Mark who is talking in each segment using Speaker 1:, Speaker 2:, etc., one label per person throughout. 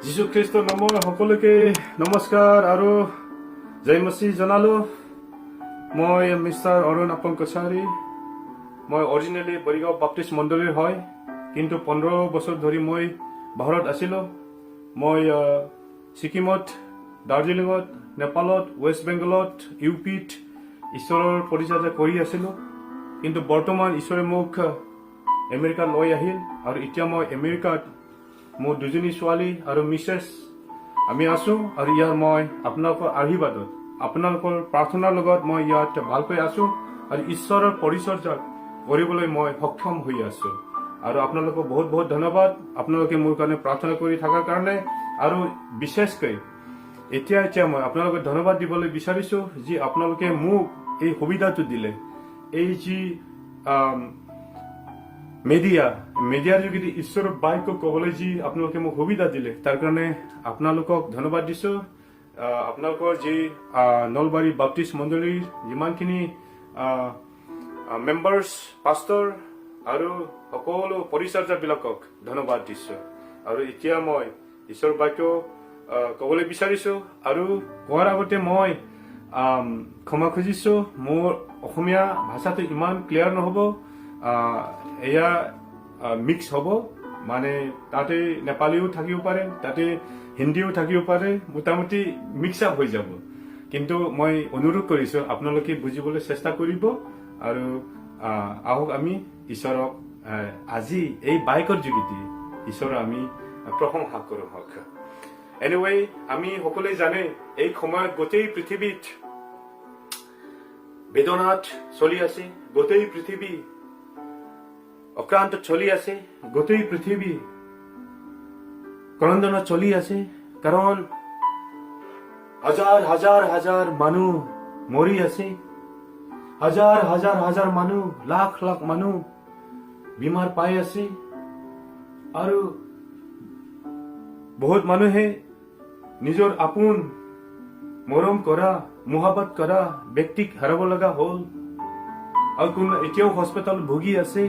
Speaker 1: যীশু খ্ৰীষ্টৰ নামত সকলোকে নমস্কাৰ আৰু জয় মসিহ জনালো। মই মিষ্টাৰ অৰুণ আপন কছাৰী। মই অৰিজিনেলি বৰিগাঁও বাপ্টিষ্ট মণ্ডলীৰ হয়, কিন্তু 15 বছৰ ধৰি মই বাহিৰত আছিলোঁ। মই ছিকিমত, দাৰ্জিলিঙত, নেপালত, ৱেষ্ট বেংগলত, ইউপিত ঈশ্বৰৰ পৰিচৰ্যা কৰি আছিলোঁ। কিন্তু বৰ্তমান ঈশ্বৰে মোক আমেৰিকাত লৈ আহিল আৰু এতিয়া মই আমেৰিকাত মোৰ দুজনী ছোৱালী আৰু মিছেছ আমি আছো। আৰু ইয়াৰ মই আপোনালোকৰ আশীৰ্বাদত, আপোনালোকৰ প্ৰাৰ্থনাৰ লগত মই ইয়াত ভালকৈ আছো আৰু ঈশ্বৰৰ পৰিচৰ্যা কৰিবলৈ মই সক্ষম হৈ আছো। আৰু আপোনালোকক বহুত বহুত ধন্যবাদ, আপোনালোকে মোৰ কাৰণে প্ৰাৰ্থনা কৰি থকাৰ কাৰণে। আৰু বিশেষকৈ এতিয়া মই আপোনালোকক ধন্যবাদ দিবলৈ বিচাৰিছো যে আপোনালোকে মোক এই সুবিধাটো দিলে। এই যি মিডিয়াৰ যোগেদি ঈশ্বৰৰ বাক্য ক'বলৈ যি আপোনালোকে মোক সুবিধা দিলে, তাৰ কাৰণে আপোনালোকক ধন্যবাদ দিছো। আপোনালোকৰ যি নলবাৰী বাপ্টিষ্ট মণ্ডলীৰ যিমানখিনি মেম্বাৰ্ছ, পাষ্টৰ আৰু সকলো পৰিচাৰ্যাবিলাকক ধন্যবাদ দিছো। আৰু এতিয়া মই ঈশ্বৰৰ বাক্য ক'বলৈ বিচাৰিছো। আৰু কোৱাৰ আগতে মই ক্ষমা খুজিছো, মোৰ অসমীয়া ভাষাটো ইমান ক্লিয়াৰ নহ'ব। এয়া মিক্স হ'ব, মানে তাতে নেপালীও থাকিব পাৰে, তাতে হিন্দীও থাকিব পাৰে, মোটামুটি মিক্স আপ হৈ যাব। কিন্তু মই অনুৰোধ কৰিছো আপোনালোকে বুজিবলৈ চেষ্টা কৰিব। আৰু আহক আমি ঈশ্বৰক আজি এই বাইকৰ যোগেদি ঈশ্বৰক আমি প্ৰশংসা কৰোঁ হওক। এনিৱে, আমি সকলোৱে জানে এই সময়ত গোটেই পৃথিৱীত বেদনাত চলি আছে, গোটেই পৃথিৱী অক্ৰান্ত চলি আছে, গোটেই পৃথিৱী ক্ৰন্দনত চলি আছে। কাৰণ হাজাৰ হাজাৰ হাজাৰ মানুহ মৰি আছে, হাজাৰ হাজাৰ হাজাৰ মানুহ, লাখ লাখ মানুহ বেমাৰ পাই আছে। আৰু বহুত মানুহে নিজৰ আপোন মৰম কৰা, মোহাবত কৰা ব্যক্তিক হেৰাব লগা হ'ল। আৰু কোনো এতিয়াও হস্পিটেলত ভুগি আছে।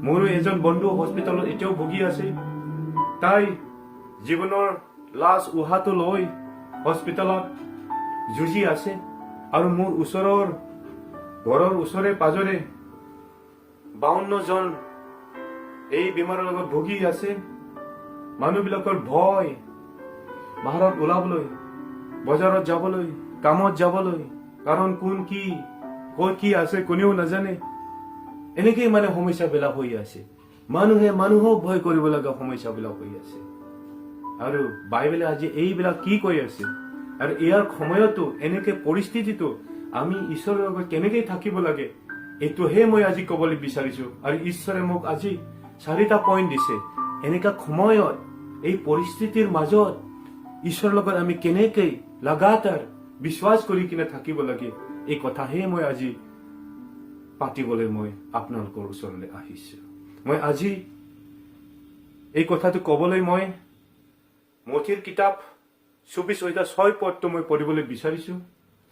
Speaker 1: মোৰো এজন বন্ধু হস্পিটেলত এতিয়াও ভুগি আছে। তাই জীৱনৰ লাজ উহাটো লৈ হস্পিটেলত যুঁজি আছে। আৰু মোৰ ওচৰৰ ঘৰৰ ওচৰে পাজৰে 52 জন এই বেমাৰৰ লগত ভুগি আছে। মানুহবিলাকৰ ভয় বাহিৰত ওলাবলৈ, বজাৰত যাবলৈ, কামত যাবলৈ, কাৰণ কোন কি ক'ত কি আছে কোনেও নাজানে। এনেকেই মানে সমস্যাবিলাক হৈ আছে। মানুহে মানুহক ভয় কৰিব লগা সমস্যাবিলাক হৈ আছে। আৰু বাইবেলে আজি এইবিলাক কি কৈ আছে, আৰু ইয়াৰ সময়তো এনেকে পৰিস্থিতিটো আমি ঈশ্বৰৰ লগত কেনেকৈ থাকিব লাগে, এইটোহে মই আজি ক'বলৈ বিচাৰিছো। আৰু ঈশ্বৰে মোক আজি 4টা পইণ্ট দিছে। এনেকা সময়ত এই পৰিস্থিতিৰ মাজত ঈশ্বৰৰ লগত আমি কেনেকৈ লাগাতাৰ বিশ্বাস কৰি কিনে থাকিব লাগে, এই কথাহে মই আজি পাতিবলৈ মই আপোনালোকৰ ওচৰলৈ আহিছো। মই আজি এই কথাটো ক'বলৈ মই মথিৰ কিতাপ 24:6 মই পঢ়িবলৈ বিচাৰিছো।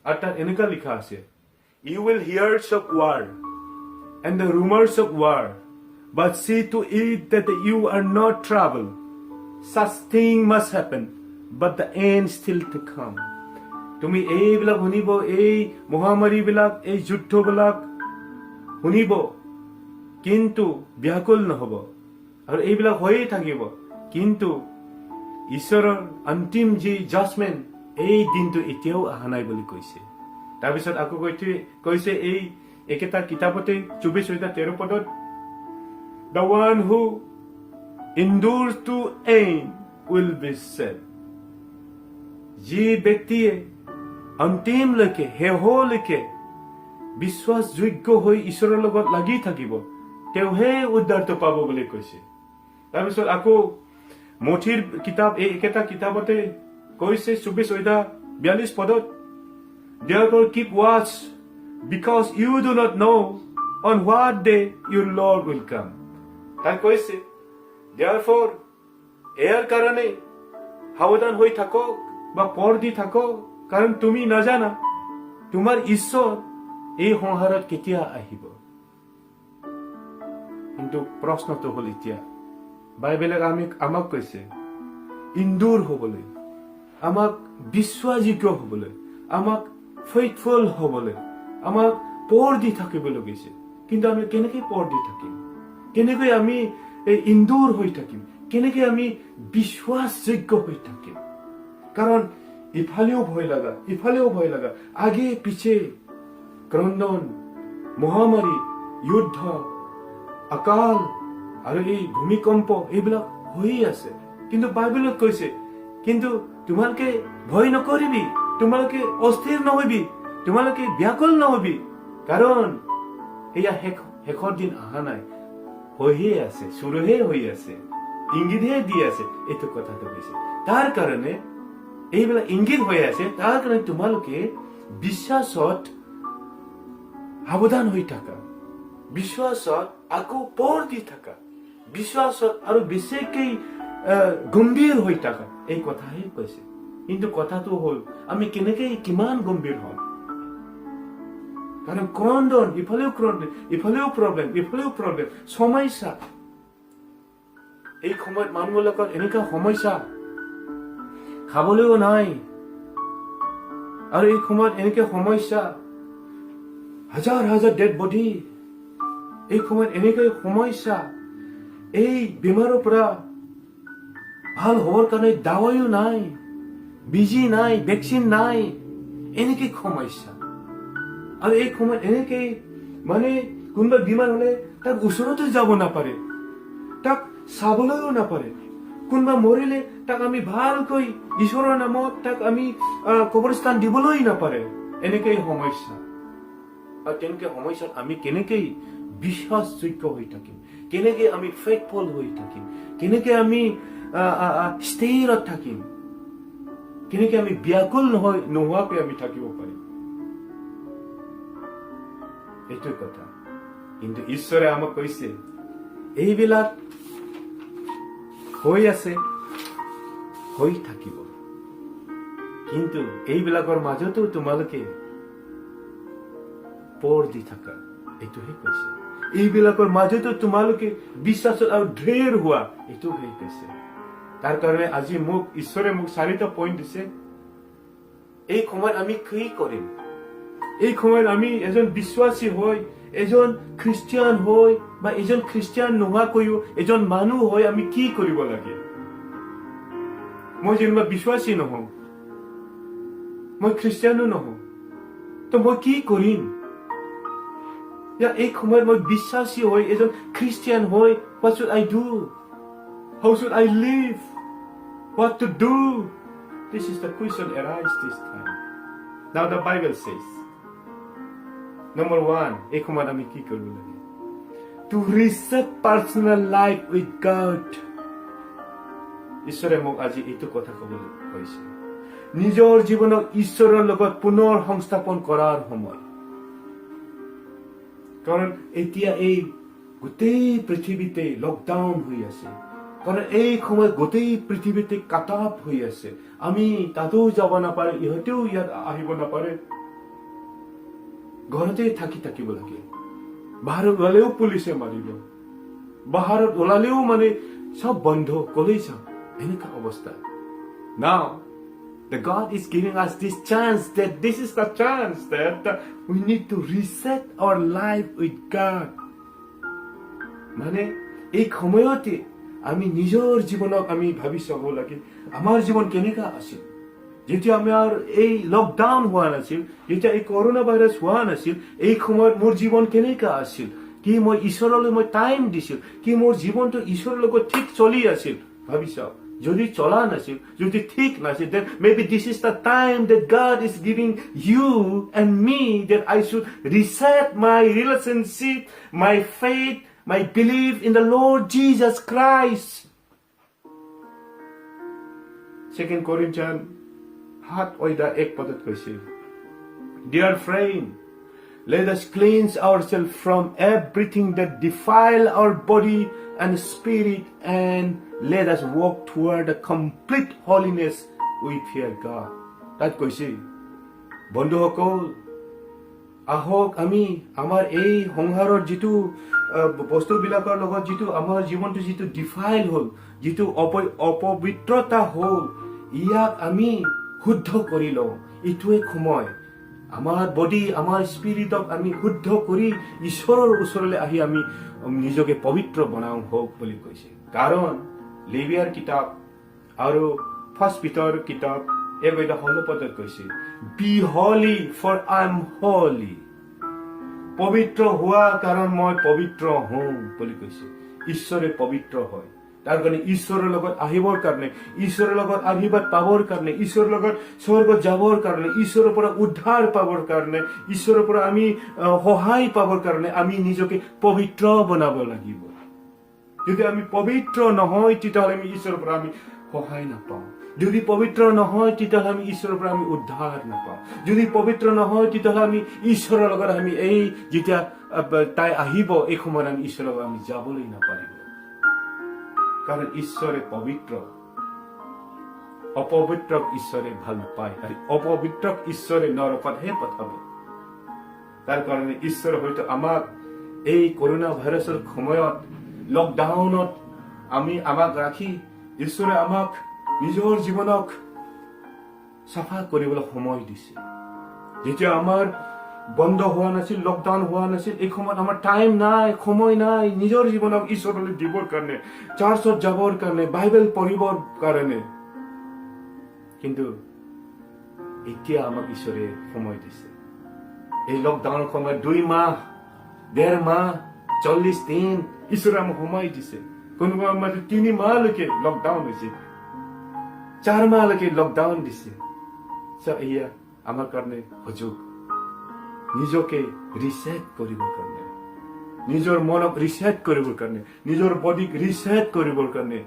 Speaker 1: আৰু তাত এনেকুৱা লিখা আছে, You will hear of war and the rumors of war, but see to it that you are not troubled. Such thing must happen, but the end still to come. তুমি এইবিলাক শুনিব, এই মহামাৰীবিলাক, এই যুদ্ধবিলাক শুনিব, কিন্তু ব্যাকুল নহব। আৰু এইবিলাক হৈয়ে থাকিব, কিন্তু ঈশ্বৰৰ অন্তিম যি জাজমেণ্ট, এই দিনটো এতিয়াও অহা নাই বুলি কৈছে। তাৰপিছত আকৌ কৈছে এই একেটা কিতাপতে 24:13 The one who endures to end will be saved. যি ব্যক্তিয়ে অন্তিমলৈকে, শেষলৈকে বিশ্বাসযোগ্য হৈ ঈশ্বৰৰ লগত লাগি থাকিব, তেওঁহে উদ্ধাৰটো পাব বুলি কৈছে। তাৰপিছত আকৌ মথিৰ কিতাপ এই একেটা কিতাপতে কৈছে 24:42 Therefore keep watch, because you do not know on what day your Lord will come. তাই কৈছে therefore ইয়াৰ কাৰণে সাৱধান হৈ থাকক বা পৰ দি থাকক, কাৰণ তুমি নাজানা তোমাৰ ঈশ্বৰ এই সংসাৰত কেতিয়া আহিব। কিন্তু প্ৰশ্নটো হ'ল এতিয়া বাইবেলে আমাক কৈছে ইন্দুৰ হ'বলৈ, আমাক বিশ্বাসযোগ্য হ'বলৈ, আমাক ফেইথফুল হ'বলৈ, আমাক পৰ দি থাকিবলৈ গৈছে। কিন্তু আমি কেনেকৈ পৰ দি থাকিম? কেনেকৈ আমি ইন্দুৰ হৈ থাকিম? কেনেকৈ আমি বিশ্বাসযোগ্য হৈ থাকিম? কাৰণ ইফালেও ভয় লগা, ইফালেও ভয় লগা, আগে পিছে ক্ৰন্দন, মহামাৰী, যুদ্ধ, অকাল আৰু এই ভূমিকম্প এইবিলাক হৈয়ে আছে। কিন্তু বাইবেলত কৈছে, কিন্তু তোমালোকে ভয় নকৰিবি, তোমালোকে অস্থিৰ নহবি, তোমালোকে ব্যাকুল নহবি, কাৰণ এয়া শেষৰ দিন অহা নাই, হৈয়ে আছে, চুৰহে হৈ আছে, ইংগিতহে দি আছে। এইটো কথাটো কৈছে। তাৰ কাৰণে এইবিলাক ইংগিত হৈ আছে, তাৰ কাৰণে তোমালোকে বিশ্বাসত সাৱধান হৈ থাকা, বিশ্বাসত আকৌ পৰ দি থাকা, বিশ্বাসত আৰু বেছিকৈ গম্ভীৰ হৈ থাকা, এই কথাহে কৈছে। কিন্তু কথাটো হ'ল, আমি কেনেকৈ কিমান গম্ভীৰ হ'ম? কাৰণ ক্ৰন্দন, ইফালেও ক্ৰন্দন, ইফালেও প্ৰব্লেম, ইফালেও প্ৰব্লেম, সমস্যা। এই সময়ত মানুহবিলাকৰ এনেকুৱা সমস্যা, খাবলৈও নাই। আৰু এই সময়ত এনেকৈ সমস্যা, হাজাৰ হাজাৰ ডেড বডি। এই সময়ত এনেকৈ সমস্যা, এই বেমাৰৰ পৰা ভাল হ'বৰ কাৰণে দাৱাইও নাই, বিজি নাই, ভেকচিন নাই, এনেকৈ সমস্যা। আৰু এই সময়ত এনেকৈ মানে কোনোবা বেমাৰ হ'লে তাক ওচৰতে যাব নাপাৰে, তাক চাবলৈও নাপাৰে। কোনোবা মৰিলে তাক আমি ভালকৈ ঈশ্বৰৰ নামত তাক আমি কবৰস্থান দিবলৈ নাপাৰে। এনেকৈ সমস্যা। আৰু তেনেকৈ সমস্যাত আমি কেনেকৈ বিশ্বাসযোগ্য হৈ থাকিম? কেনেকৈ আমি ফেইথফুল হৈ থাকিম? কেনেকৈ আমি স্থিৰত থাকিম? কেনেকৈ আমি ব্যাকুল নোহোৱাকৈ আমি থাকিব পাৰিম? এইটো কথা। কিন্তু ঈশ্বৰে আমাক কৈছে, এইবিলাক হৈ আছে, হৈ থাকিব, কিন্তু এইবিলাকৰ মাজতো তোমালোকে পৰ দি থাকা, এইটোহে কৈছে। এইবিলাকৰ মাজতো তোমালোকে বিশ্বাসত আৰু দৃঢ় হোৱা, এইটোহে কৈছে। তাৰ কাৰণে আজি ঈশ্বৰে মোক 4টা পইণ্ট দিছে। এই সময়ত আমি কি কৰিম? এই সময়ত আমি এজন বিশ্বাসী হৈ, এজন খ্ৰীষ্টিয়ান হৈ, বা এজন খ্ৰীষ্টিয়ান নোহোৱাকৈও এজন মানুহ হৈ আমি কি কৰিব লাগে? মই যেনিবা বিশ্বাসী নহওঁ, মই খ্ৰীষ্টিয়ানো নহওঁ, তো মই কি কৰিম? এই সময়ত মই বিশ্বাসী হৈ, এজন খ্ৰীষ্টিয়ান হৈ, what should I do? How should I live? What to do? This is the question arise this time. Now the Bible says, number 1, এই সময়ত আমি কি কৰিব লাগে? To reset personal life with God. ঈশ্বৰে মোক আজি এইটো কথা ক'বলৈ কৈছে। নিজৰ জীৱনক ঈশ্বৰৰ লগত পুনৰ সংস্থাপন কৰাৰ সময়। কাৰণ এতিয়া এই গোটেই পৃথিৱীতে লকডাউন হৈ আছে। কাৰণ এই সময়ত গোটেই পৃথিৱীতে কাট অফ হৈ আছে। আমি তাতো যাব নাপাৰে, ইহঁতেও ইয়াত আহিব নাপাৰে। ঘৰতে থাকিব লাগে। বাহিৰত ওলালেও পুলিচে মাৰিব, বাহিৰত ওলালেও মানে সব বন্ধ, কলেই যাম, এনেকুৱা অৱস্থা। Now the God is giving us this chance, that this is the chance that we need to reset our life with God. মানে এই সময়তে আমি নিজৰ জীৱনক আমি ভাবি চাব লাগে, আমাৰ জীৱন কেনেকা আছিল। যেতিয়া আমাৰ এই লকডাউন হোৱা নাছিল, যেতিয়া এই কৰোনা ভাইৰাছ হোৱা নাছিল, এই সময়ত মোৰ জীৱন কেনেকা আছিল? কি মই ঈশ্বৰলৈ মই টাইম দিছিল? কি মোৰ জীৱনটো ঈশ্বৰৰ লগত ঠিক চলি আছিল? ভাবি চাও। যদি চলা নাছিল, যদি ঠিক নাছিল, then maybe this is the time that God is giving you and me, that I should reset my relationship, my faith, my belief in the Lord Jesus Christ. 2 Corinthians 7:1 কৈছে, Dear friend, let us cleanse ourselves from everything that defile our body and spirit, and let us walk toward a complete holiness with fear God. তাত কৈছে, বন্ধুসকল, আহক আমি আমাৰ এই সংসাৰৰ যিটো বস্তুবিলাকৰ লগত যিটো আমাৰ জীৱনটো যিটো ডিফাইল হ'ল, যিটো অপবিত্ৰতা হ'ল, ইয়াক আমি শুদ্ধ কৰি লওঁ। এইটোৱে সময় আমাৰ বডি, আমাৰ স্পিৰিটক আমি শুদ্ধ কৰি ঈশ্বৰৰ ওচৰলৈ আহি আমি নিজকে পবিত্ৰ বনাওঁ হওক বুলি কৈছে। কাৰণ লেবিয়াৰ কিতাপ আৰু ফাৰ্ষ্ট পিটাৰ কিতাপ 1:16 কৈছে, be holy for I am holy. পবিত্ৰ হোৱা কাৰণ মই পবিত্ৰ হওঁ বুলি কৈছে। ঈশ্বৰে পবিত্ৰ হয়, তাৰ কাৰণে ঈশ্বৰৰ লগত আহিবৰ কাৰণে, ঈশ্বৰৰ লগত আশীৰ্বাদ পাবৰ কাৰণে, ঈশ্বৰৰ লগত স্বৰ্গত যাবৰ কাৰণে, ঈশ্বৰৰ পৰা উদ্ধাৰ পাবৰ কাৰণে, ঈশ্বৰৰ পৰা আমি সহায় পাবৰ কাৰণে আমি নিজকে পবিত্ৰ বনাব লাগিব। যদি আমি পবিত্ৰ নহয় তেতিয়াহ'লে আমি ঈশ্বৰৰ পৰা আমি সহায় নাপাওঁ। যদি পবিত্ৰ নহয় তেতিয়াহ'লে আমি ঈশ্বৰৰ পৰা আমি উদ্ধাৰ নাপাওঁ। যদি পবিত্ৰ নহয় তেতিয়াহ'লে আমি ঈশ্বৰৰ লগত আমি এই যেতিয়া তাই আহিব এই সময়ত আমি ঈশ্বৰৰ লগত আমি যাবলৈ নাপাৰিব। কাৰণ ঈশ্বৰে পবিত্ৰ, অপবিত্ৰক ঈশ্বৰে ভাল নাপায় আৰু অপবিত্ৰক ঈশ্বৰে নৰকতহে পঠাব। তাৰ কাৰণে ঈশ্বৰে হয়তো আমাক এই কৰোনা ভাইৰাছৰ সময়ত, লকডাউনত আমাক ৰাখি ঈশ্বৰে আমাক নিজৰ জীৱনক চাফা কৰিবলৈ সময় দিছে। যেতিয়া আমাৰ বন্ধ হোৱা নাছিল, লকডাউন হোৱা নাছিল, এই সময়ত আমাৰ টাইম নাই, সময় নাই নিজৰ জীৱনক ঈশ্বৰলৈ দিবৰ কাৰণে, চাৰ্চত যাবৰ কাৰণে, বাইবেল পঢ়িবৰ কাৰণে। কিন্তু এতিয়া আমাক ঈশ্বৰে সময় দিছে। এই লকডাউনৰ সময়ত 2 মাহ, 1.5 মাহ, 40 দিন ঈশ্বৰে আমাক সময় দিছে। কোনোবা আমাক 3 মাহলৈকে লকডাউন হৈছে, 4 মাহলৈকে লকডাউন দিছে। এয়া আমাৰ কাৰণে সুযোগ নিজকে ৰিছেট কৰিবৰ কাৰণে, নিজৰ মনক ৰিছেট কৰিবৰ কাৰণে, নিজৰ বডিক ৰিছেট কৰিবৰ কাৰণে,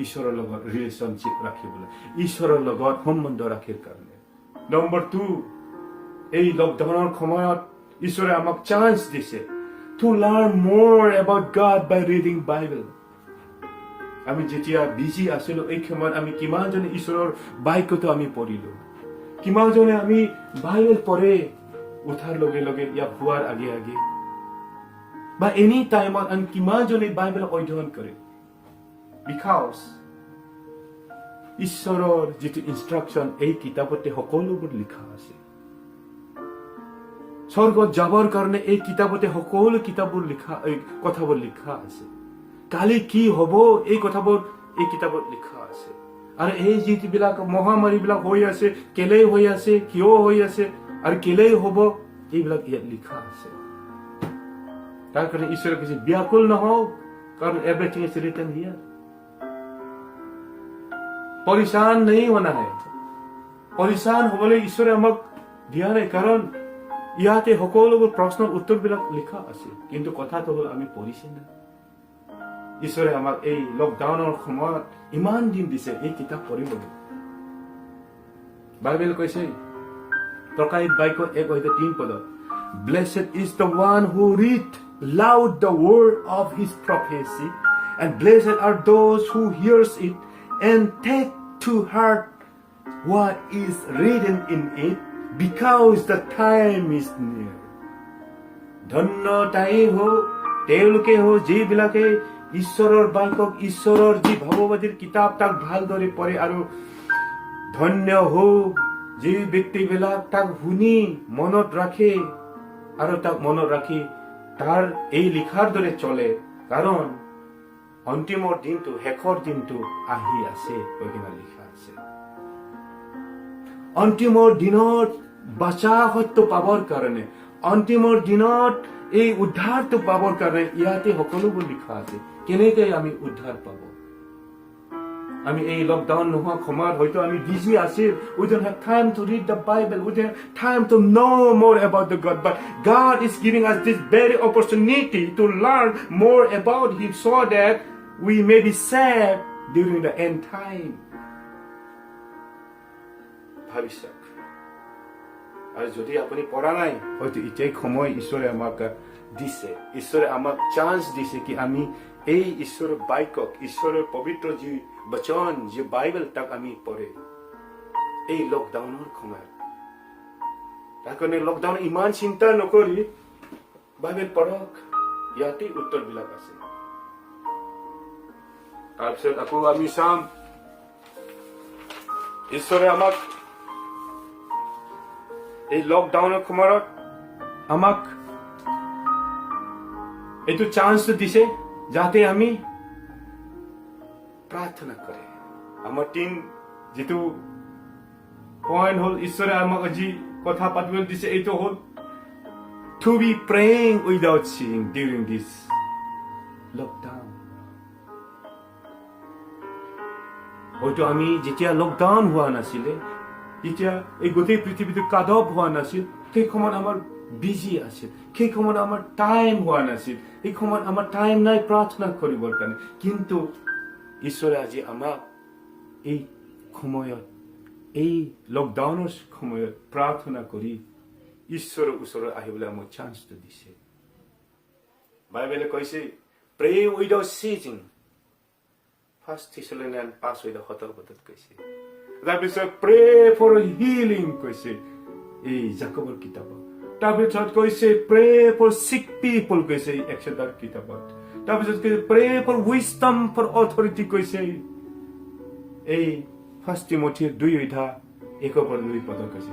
Speaker 1: ঈশ্বৰৰ লগত ৰিলেশ্যনশ্বিপ ৰাখিবলৈ, ঈশ্বৰৰ লগত সম্বন্ধ ৰাখিৰ কাৰণে। নম্বৰ 2, এই লকডাউনৰ সময়ত ঈশ্বৰে আমাক চান্স দিছে to learn more about God by reading Bible. আমি যেতিয়া বিজি আছিলো এই সময়ত আমি কিমানজনে ঈশ্বৰৰ বাক্যটো আমি পঢ়িলো, কিমানজনে আমি বাইবেল পঢ়ে উঠাৰ লগে লগে ইয়াক হোৱাৰ আগে আগে বা এনি টাইমত আমি কিমানজনে বাইবেল অধ্যয়ন কৰে। বিকজ ঈশ্বৰৰ যিটো ইনষ্ট্ৰাকশ্যন এই কিতাপতে সকলোবোৰ লিখা আছে। স্বৰ্গত যাবৰ কাৰণে এই কিতাপতে সকলো কিতাপবোৰ লিখা, এই কথাবোৰ লিখা আছে। কালি কি হ'ব এই কথাবোৰ এই কিতাপত লিখা আছে। আৰু এই যিবিলাক মহামাৰী বিলাক হৈ আছে, কেলেই হৈ আছে, কিয় হৈ আছে আৰু কেলেই হ'ব, এইবিলাক ইয়াত লিখা আছে। তাৰ কাৰণে ঈশ্বৰে কৈছে ব্যাকুল নহওক, কাৰণ এভৰিথিং ইজ ৰিটেন হিয়াৰ। পৰেशान नहीं होना है। পৰেशान হ'বলৈ ঈশ্বৰে আমাক দিয়া নাই, কাৰণ ইয়াতে সকলোবোৰ প্ৰশ্নৰ উত্তৰবিলাক লিখা আছে। কিন্তু কথাটো হ'ল আমি পঢ়িছে না। ঈশ্বৰে আমাক এই লকডাউনৰ সময়ত ইমান দিন দিছে এই কিতাপ পঢ়িবলৈ। বাইবেল কৈছে প্ৰকাশিত বাক্য 1:3, Blessed is the one who read loud the word of his prophecy, and blessed are those who hears it and take to heart what is written in it, because the time is near. ধন্য তাই হো, তেওঁলোকে হো যিবিলাকে ঈশ্বৰৰ বাক্যক, ঈশ্বৰৰ যি ভগৱতীৰ কিতাপ তাক ভালদৰে পঢ়ে, আৰু ধন্য হো যি ব্যক্তিবিলাক তাক শুনি মনত ৰাখে আৰু তাক মনত ৰাখি তাৰ এই লিখাৰ দৰে চলে, কাৰণ অন্তিমৰ দিনটো, শেষৰ দিনটো আহি আছে কৈ কিনে লিখা আছে। অন্তিমৰ দিনত বাচা সত্য পাবৰ কাৰণে, অন্তিমৰ দিনত এই উদ্ধাৰটো পাবৰ কাৰণে ইয়াতে সকলোবোৰ লিখা আছে। কেনেকৈ আমি উদ্ধাৰ পাব? আমি এই লকডাউন নোহোৱা সময়ত হয়তো আমি বিজি আছিল। We don't have time to read the Bible. We don't have time to know more about the God. But God is giving us this very opportunity to learn more about Him so that we may be saved during the end time. ভাবি চাওক। আৰু যদি আপুনি পঢ়া নাই, হয়তো এতিয়াই সময় ঈশ্বৰে আমাক দিছে, ঈশ্বৰে আমাক চান্স দিছে কি আমি এই ঈশ্বৰৰ বাক্যক, ঈশ্বৰৰ পবিত্ৰ যি বচন, যি বাইবেল তাক আমি পঢ়ে এই লকডাউনৰ সময়ত। তাৰ কাৰণে লকডাউন ইমান চিন্তা নকৰি বাইবেল পঢ়ক, ইয়াতে উত্তৰবিলাক আছে। তাৰপিছত আকৌ আমি চাম ঈশ্বৰে আমাক এই লকডাউনৰ সময়ত আমাক এইটো চান্স দিছে যাতে আমি প্ৰাৰ্থনা কৰে। আমাৰ যিটো পইণ্ট হ'ল, ঈশ্বৰে আমাক আজি কথা পাতিবলৈ দিছে, এইটো হ'ল to be praying without ceasing during this lockdown. হয়তো আমি যেতিয়া লকডাউন হোৱা নাছিলে, যেতিয়া এই গোটেই পৃথিৱীটো কাদব হোৱা নাছিল, সেই সময়ত আমাৰ বিজি আছিল, সেই সময়ত আমাৰ টাইম হোৱা নাছিল, সেই সময়ত আমাৰ টাইম নাই প্ৰাৰ্থনা কৰিবৰ কাৰণে। কিন্তু ঈশ্বৰে আজি আমাক এই সময়ত, এই লকডাউনৰ সময়ত প্ৰাৰ্থনা কৰি ঈশ্বৰৰ ওচৰত আহিবলৈ আমাক চান্সটো দিছে। বাইবেলে কৈছে প্ৰে উইদাউট চিজিং, 1 Thessalonians 5:17 কৈছে। তাৰপিছত প্ৰে ফৰ হিলিং কৈছে এই জাকবৰ কিতাপত। তাৰপিছত কৈছে প্ৰে ফৰ চিক পিপল কৈছে 110 কিতাপত। তাৰপিছত কৈছে pray for wisdom for authority কৈছে এই 1 Timothy 2:1-2 কৈছে।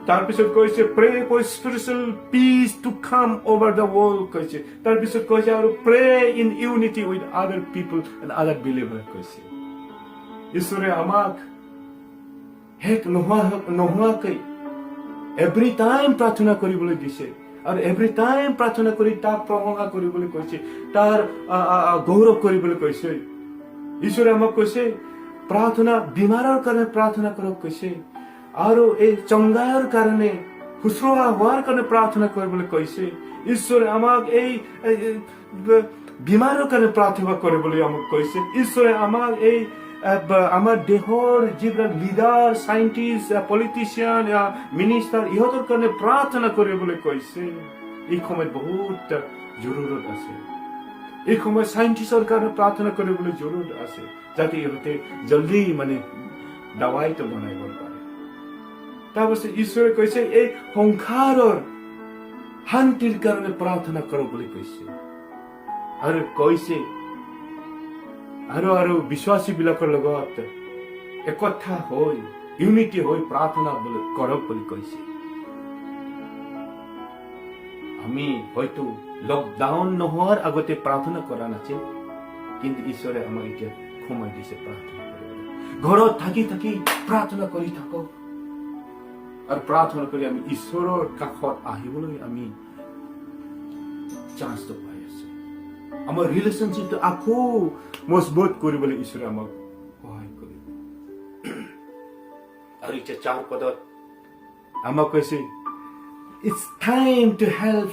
Speaker 1: তাৰপিছত কৈছে pray for spiritual peace to come over the world কৈছে। তাৰপিছত কৈছে আৰু প্ৰে ইন ইউনিটি উইথ আদাৰ পিপল এণ্ড আদাৰ বিলিভাৰ কৈছে। ঈশ্বৰে আমাক শেষ নোহোৱাকৈ এভৰি টাইম প্ৰাৰ্থনা কৰিবলৈ দিছে, আৰু এভৰি টাইম প্ৰাৰ্থনা কৰি তাক প্ৰশংসা কৰিবলৈ কৈছে, তাৰ গৌৰৱ কৰিবলৈ কৈছে। ঈশ্বৰে আমাক কৈছে প্ৰাৰ্থনা বিমাৰৰ কাৰণে প্ৰাৰ্থনা কৰক কৈছে, আৰু এই চংগাৰ কাৰণে, শুশ্ৰূষা হোৱাৰ কাৰণে প্ৰাৰ্থনা কৰিবলৈ কৈছে। ঈশ্বৰে আমাক এই বিমাৰৰ কাৰণে প্ৰাৰ্থনা কৰিবলৈ আমাক কৈছে। ঈশ্বৰে আমাক এই আমাৰ দেশৰ যিবিলাক লিডাৰ, চাইণ্টিষ্ট, পলিটিচিয়ান, মিনিষ্টাৰ, ইহঁতৰ কাৰণে প্ৰাৰ্থনা কৰিবলৈ কৈছে। এই সময়ত বহুত জৰুৰত আছে। এই সময়ত চাইণ্টিষ্টৰ কাৰণে প্ৰাৰ্থনা কৰিবলৈ জৰুৰত আছে, যাতে ইহঁতে জলদি দাৱাইটো বনাব পাৰে। তাৰপিছত ঈশ্বৰে কৈছে এই সংসাৰৰ শান্তিৰ কাৰণে প্ৰাৰ্থনা কৰ বুলি কৈছে, আৰু কৈছে আৰু বিশ্বাসী বিলাকৰ লগত একতা হৈ, ইউনিটি হৈ প্ৰাৰ্থনা কৰক বুলি কৈছে। আমি হয়তো লকডাউন নোহোৱাৰ আগতে প্ৰাৰ্থনা কৰা নাছিল, কিন্তু ঈশ্বৰে আমাক এতিয়া সময় দিছে প্ৰাৰ্থনা কৰিবলৈ। ঘৰত থাকি থাকি প্ৰাৰ্থনা কৰি থাকক, আৰু প্ৰাৰ্থনা কৰি আমি ঈশ্বৰৰ কাষত আহিবলৈ আমি চান্সটো পাই আছো। আমাৰ ৰিলেশ্যনশ্বিপটো আকৌ মজবুত কৰিবলৈ ঈশ্বৰে আমাক সহায় কৰিব। আৰু এতিয়া 4 পদত আমাক কৈছে it's time to help,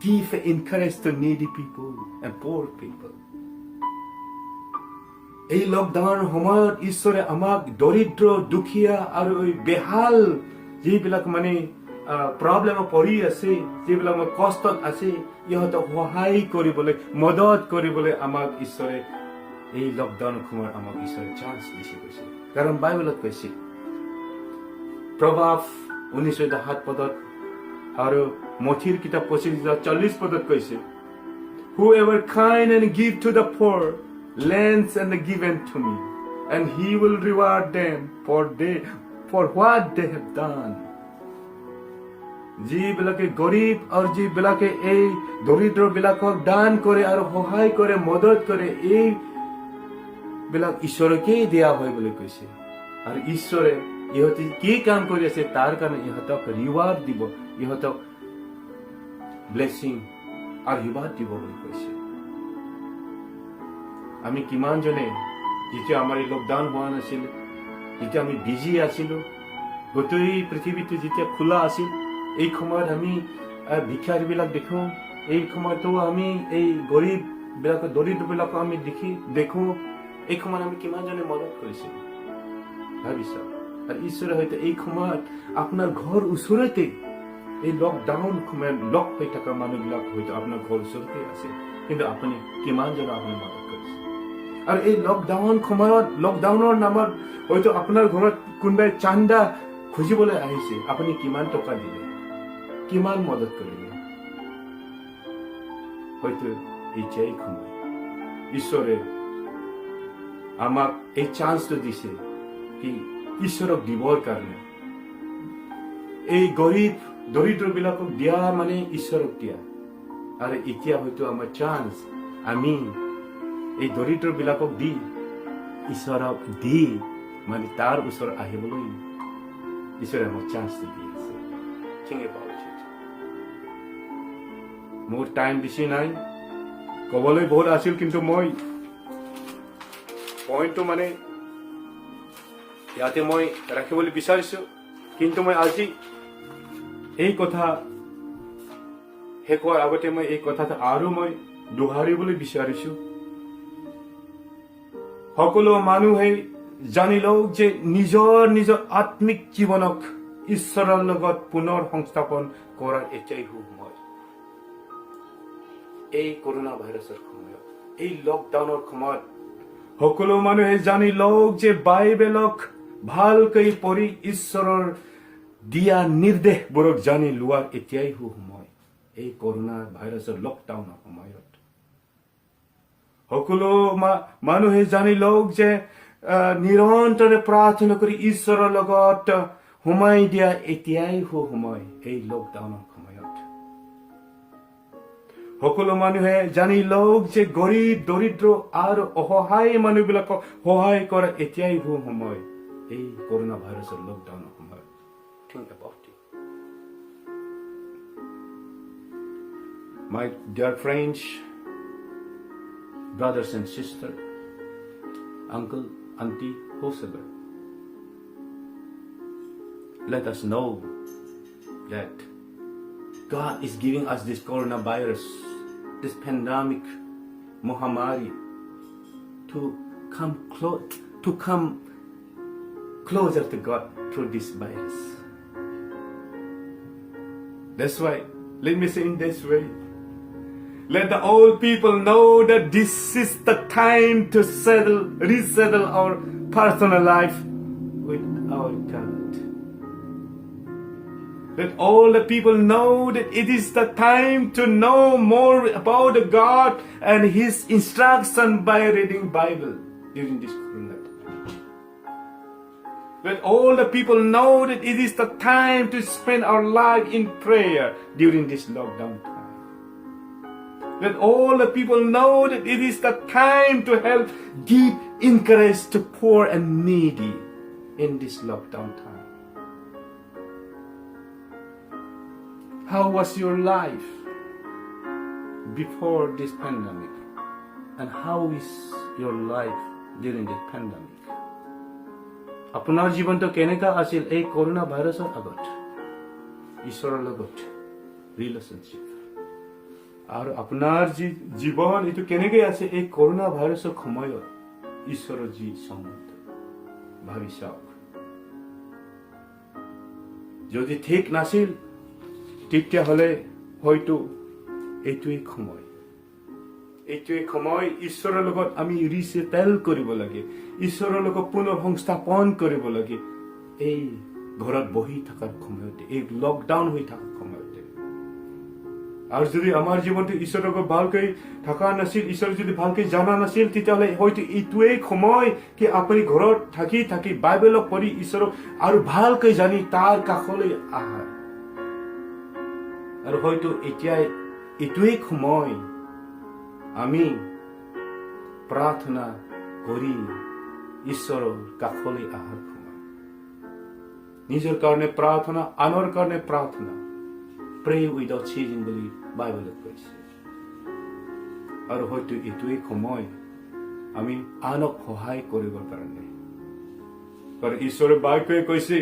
Speaker 1: give encourage to needy people and poor people. এই লকডাউনৰ সময়ত ঈশ্বৰে আমাক দৰিদ্ৰ, দুখীয়া আৰু বেহাল যিবিলাক প্ৰব্লেমত পৰি আছে, যিবিলাক কষ্টত আছে, ইহঁতক সহায় কৰিবলৈ, মদত কৰিবলৈ আমাক ঈশ্বৰে এই লকডাউনৰ সময়ত আমাক ঈশ্বৰে চান্স দিছে কৈছে। কাৰণ বাইবেলত কৈছে প্ৰভাৱ 19:7 পদত আৰু মথিৰ কিতাপ 25:40 পদত কৈছে whoever kind and give to the poor lends and given to me, and he will reward them for what they have done. যিবিলাকে গৰীব আৰু যিবিলাকে এই দৰিদ্ৰ বিলাকক দান কৰে আৰু সহায় কৰে, মদত কৰে, এই বিলাক ঈশ্বৰকে দিয়া হয় বুলি কৈছে। আৰু ঈশ্বৰে ইহঁতে কি কাম কৰি আছে তাৰ কাৰণে ইহঁতক ৰিৱাৰ্ড দিব, ইহঁতক ব্লেছিং আৰু ৰিৱাৰ্ড দিব বুলি কৈছে। আমি কিমানজনে যেতিয়া আমাৰ এই লকডাউন হোৱা নাছিল, যেতিয়া আমি বিজি আছিলো, গোটেই পৃথিৱীটো যেতিয়া খোলা আছিল, এই সময়ত আমি ভিক্ষাৰীবিলাক দেখো, এই সময়তো আমি এই গৰীব বিলাক, দৰিদ্ৰ বিলাকক আমি দেখো, এই সময়ত আমি কিমানজনে মদত কৰিছিলো ভাবিছা। আৰু ঈশ্বৰে হয়তো এই সময়ত আপোনাৰ ঘৰ ওচৰতে, এই লকডাউন সময়ত লক হৈ থকা মানুহবিলাক হয়তো আপোনাৰ ঘৰ ওচৰতে আছে, কিন্তু আপুনি কিমানজন আপুনি মদত কৰিছে। আৰু এই লকডাউন সময়ত, লকডাউনৰ নামত হয়তো আপোনাৰ ঘৰত কোনোবাই চান্দা খুজিবলৈ আহিছে, আপুনি কিমান টকা দিলে। কিমান মদত কৰিলে হয়তো এতিয়াই সময় ঈশ্বৰে আমাক এই চান্সটো দিছে কি ঈশ্বৰক দিবৰ কাৰণে এই গৰীব দৰিদ্ৰ বিলাকক দিয়া মানে ঈশ্বৰক দিয়া আৰু এতিয়া হয়তো আমাৰ চান্স আমি এই দৰিদ্ৰ বিলাকক দি ঈশ্বৰক দি মানে তাৰ ওচৰ আহিবলৈ ঈশ্বৰে আমাক চান্সটো দি আছে Think about it. মোৰ টাইম বেছি নাই ক'বলৈ বহুত আছিল কিন্তু মই পইণ্টটো মানে ইয়াতে মই ৰাখিবলৈ বিচাৰিছো কিন্তু মই আজি এই কথা শেষ হোৱাৰ আগতে মই এই কথাটো আৰু মই দোহাৰিবলৈ বিচাৰিছো সকলো মানুহে জানি লওক যে নিজৰ আত্মিক জীৱনক ঈশ্বৰৰ লগত পুনৰ সংস্থাপন কৰাৰ এতিয়াই সময় এই কৰোনা ভাইৰাছৰ সময়ত এই লকডাউনৰ সময়ত সকলো মানুহে জানি লওক যে বাইবেলক ভালকৈ পঢ়ি ঈশ্বৰৰ দিয়া নিৰ্দেশবোৰক জানি লোৱাৰ এতিয়াই সময় এই কৰোনা ভাইৰাছৰ লকডাউনৰ সময়ত সকলো মানুহে জানি লওক যে নিৰন্তৰে প্ৰাৰ্থনা কৰি ঈশ্বৰৰ লগত সোমাই দিয়া এতিয়াই সময় এই লকডাউনৰ সময়ত সকলো মানুহে জানি লওক যে গৰীব দৰিদ্ৰ আৰু অসহায় মানুহবিলাকক সহায় কৰা এতিয়াই সময় এই কৰোনা ভাইৰাছৰ লকডাউনৰ সময়ত Think about it. My dear friends, brothers and sisters, uncle, auntie, whosoever, let us know that God is giving us this coronavirus, this pandemic, Muhammad, to come closer to God through this virus. That's why, let me say in this way, let the old people know that this is the time to resettle our personal life with our God. Let all the people know that it is the time to know more about God and His instruction by reading Bible during this corona. Let all the people know that it is the time to spend our life in prayer during this lockdown time. Let all the people know that it is the time to help give encourage to poor and needy in this lockdown time. How was your life before this pandemic? And how is your life during this pandemic? আপোনাৰ জীৱনটো কেনেকা আছিল এই corona ভাইৰাছৰ আগত ঈশ্বৰৰ লগত relationship আৰু আপোনাৰ জীৱন এইটো কেনেকৈ আছে এই কৰোনা ভাইৰাছৰ সময়ত ঈশ্বৰৰ যি সম্বন্ধ ভাবি চাওক যদি ঠিক নাছিল তেতিয়াহ'লে হয়তো এইটোৱেই সময় ঈশ্বৰৰ লগত আমি ৰিচেটেল কৰিব লাগে ঈশ্বৰৰ লগত পুনৰ সংস্থাপন কৰিব লাগে এই ঘৰত বহি থকাৰ সময়তে এই লকডাউন হৈ থকাৰ সময়তে আৰু যদি আমাৰ জীৱনটো ঈশ্বৰৰ লগত ভালকৈ থকা নাছিল ঈশ্বৰ যদি ভালকৈ জনা নাছিল তেতিয়াহ'লে হয়তো এইটোৱেই সময় কি আপুনি ঘৰত থাকি বাইবেলক পঢ়ি ঈশ্বৰক আৰু ভালকৈ জানি তাৰ কাষলৈ আহা আৰু হয়তো এতিয়াই এইটোৱেই সময় আমি প্ৰাৰ্থনা কৰি ঈশ্বৰৰ কাষলৈ অহাৰ সময় নিজৰ কাৰণে প্ৰাৰ্থনা আনৰ কাৰণে প্ৰাৰ্থনা pray without ceasing বুলি বাইবেলত কৈছে আৰু হয়তো এইটোৱেই সময় আমি আনক সহায় কৰিবৰ কাৰণে কাৰণ ঈশ্বৰে বাক্যই কৈছে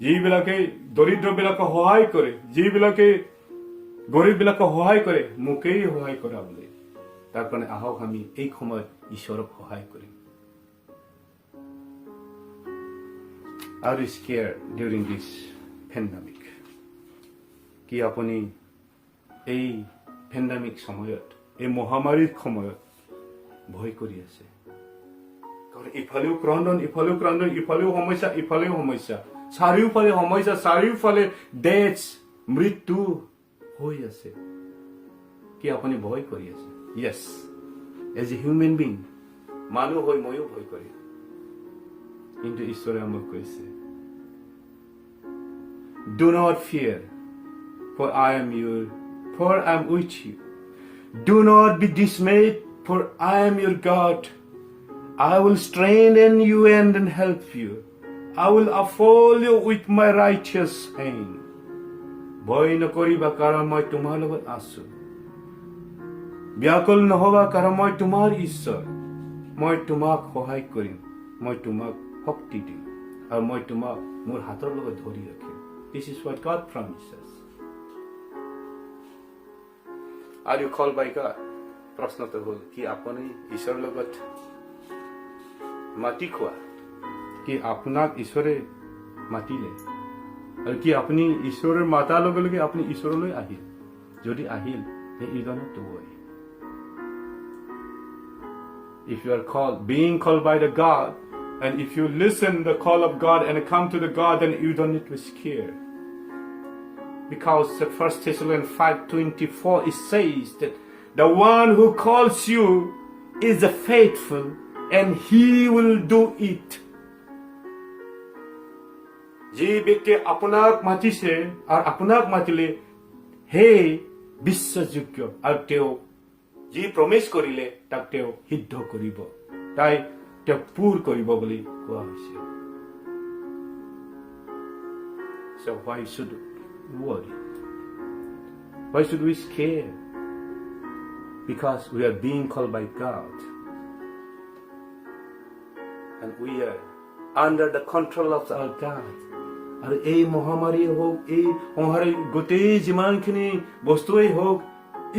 Speaker 1: যিবিলাকে দৰিদ্ৰবিলাকক সহায় কৰে যিবিলাকে গৰীববিলাকক সহায় কৰে মোকেই সহায় কৰা বুলি তাৰ কাৰণে আহক আমি এই সময়ত ঈশ্বৰক সহায় কৰিম Are you scared during this pandemic? কি আপুনি এই pandemic সময়ত এই মহামাৰীৰ সময়ত ভয় কৰি আছে কাৰণ ইফালেও ক্ৰন্দন ইফালেও সমস্যা চাৰিওফালে সমস্যা চাৰিওফালে deaths মৃত্যু হৈ আছে কি আপুনি ভয় কৰি আছে য়েছ এজ এ হিউমেন বিং মানুহ হৈ ময়ো ভয় কৰিম কিন্তু ঈশ্বৰে আমাক কৈছে do not fear for I am with you do not be dismayed for I am your God I will strengthen you and help you I will uphold you with my righteous hand ভয় নকৰিবা কাৰণ মই তোমাৰ লগত আছো ব্যাকুল নহবা কাৰণ মই তোমাৰ ঈশ্বৰ মই তোমাক সহায় কৰিম মই তোমাক শক্তি দিম আৰু মই তোমাক মোৰ হাতৰ লগত ধৰি ৰাখিম This is what God promises Are you called by God প্ৰশ্নটো হ'ল কি আপুনি ঈশ্বৰৰ লগত মাটি খোৱা কি আপোনাক ঈশ্বৰে মাতিলে আৰু কি আপুনি ঈশ্বৰৰ মাতাৰ লগে লগে আপুনি ঈশ্বৰলৈ আহিল যদি আহিল you don't have to worry if you are being called by the God and if you listen the call of God and come to the God then you don't need to be scared because the 1 Thessalonians 5:24 it says that the one who calls you is faithful and he will do it যি ব্যক্তি আপোনাক মাতিছে আৰু আপোনাক মাতিলে হে বিশ্বাসযোগ্য আৰু তেওঁ যি প্ৰমিস কৰিলে তাক তেওঁ সিদ্ধ কৰিব তাই তেওঁ পূৰ কৰিব বুলি কোৱা হৈছে So why should we worry? Why should we scare? Because we are being called by God and we are under the control of our God আৰু এই মহামাৰী হোক এই সংসাৰৰ গোটেই যিমানখিনি বস্তুৱেই হোক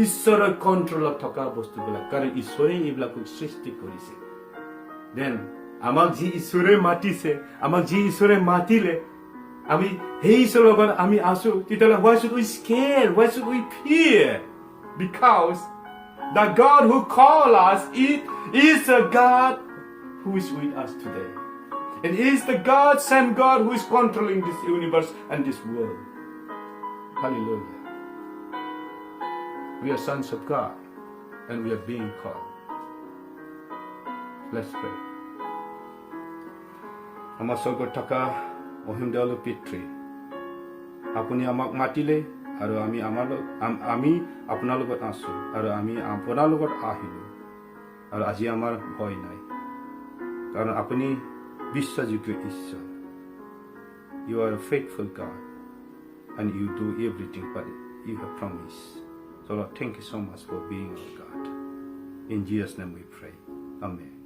Speaker 1: ঈশ্বৰৰ কন্ট্ৰলত থকা বস্তুবিলাক কাৰণ ঈশ্বৰে এইবিলাকক সৃষ্টি কৰিছে দেন আমাক যি ঈশ্বৰে মাতিছে আমাক যি ঈশ্বৰে মাতিলে আমি সেই ঈশ্বৰৰ লগত আমি আছো তেতিয়াহ'লে why should we scare why should we fear because the God who called us is a God who is with us today It is the God, same God who is controlling this universe and this world. Hallelujah. We are sons of God and we are being called. Let's pray. Amar sorgot thaka ohim dalu pitri. Apuni amak matile aru ami apnar logot asu aru ami apnar logot ahilu. Aru aji amar bhoy nai. Karon apuni বিশ্বাসযোগ্য ঈশ্বৰ You are a faithful God and you do everything but you have promised. So Lord, thank you so much for being our God. In Jesus' name we pray. Amen.